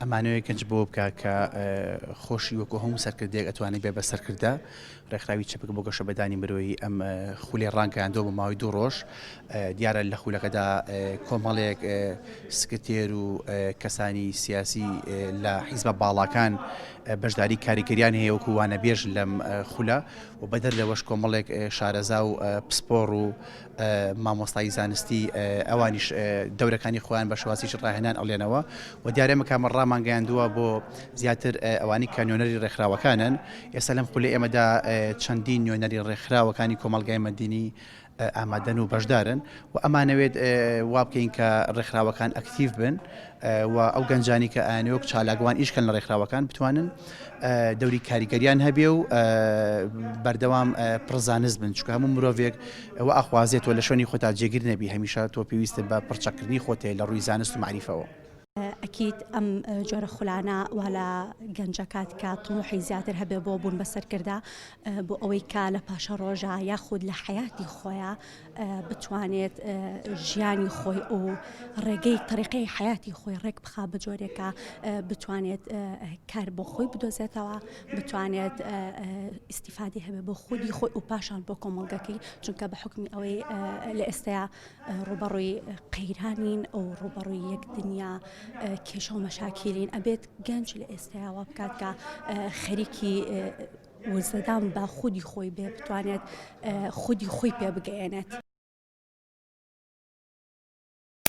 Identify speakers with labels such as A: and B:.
A: ئەمانەوەی گەنج بۆ بکە کە خۆشی وەکو هەموو سەرکردێک ئەتوانێت بێ بە سەرکردە ڕێکخراوی چەپک بۆ گەشە بەدانی مرۆیی ئەم خولێ ڕانگەیاندۆ بە ماوەی 2 ڕۆژ دیارە لە خولەکەدا کۆمەڵێک سکرتێر و کەسانی سیاسی لە حیزبە باڵاکان بەشداری کاریگەریان هەیە وەکو وانەبێژ لەم خولە و بەدەر لەوەش کۆمەڵێک شارەزا و پسپۆڕ و مامۆستایی زانستی ئەوانیش دەورەکانی خۆیان بە شێوازیش ڕاهێنان ئەڵێنەوە و دیارە مەکامە ڕامانگەیاندووە بۆ زیاتر ئەوانی کە نوێنەری ڕێکخراوەکانن. ئێستا لەم خولەی ئێمەدا چەندین نوێنەری ڕێکخراوەکانی کۆمەلگای مەدینی ئامادەن و بەشدارن و ئەمانەوێت وا بکەین کە ڕێکخراوەکان ئەکتیڤ بن و ئەو گەنجانی کە ئاینۆک چالاگوان ئیشکەن لە ڕێکخراوەکان بتوانن دەوری کاریگەریان هەبێ و بەردەوام پڕزانست بن چکە هەموو مرۆڤێک ئەوە ئەخوازێتەوە لە شوێنی خۆتا جێگیر نەبی هەمیشە تۆ پێویستە بە پڕچەکردنی خۆتێ لە ڕووی زانست و معریفەوە.
B: ئەکید ئەم جۆرە خولانە وەلا گەنجەکات کە تڵوحی زیاتر هەبێ بۆ بوون بەسەرکردا بۆ ئەوەی کا لە پاشە ڕۆژە یاخود لە حیاتی خۆیان بتوانێت ژیانی خۆی و ڕێگەی طریقەی حیاتی خۆی ڕێک بخا بە جۆرێکە بتوانێت کار بۆ خۆی بدۆزێتەوە بتوانێت ئیسیفادی هەبێ بۆ خودی خۆی و پاشان بۆ کۆمەڵگەکەی چونکە بە حکمی ئەوەی لە ئێستایا ڕوبەڕووی قەیرانین و ڕوبەڕووی یەک دنیا کێشە و مەشاکیلین ئەبێت گەنج لە ئێستاەوە بکات کە خەریکی وزەدان بە خودی خۆی بێ بتوانێت خودی خۆی پێ بگەێنێت.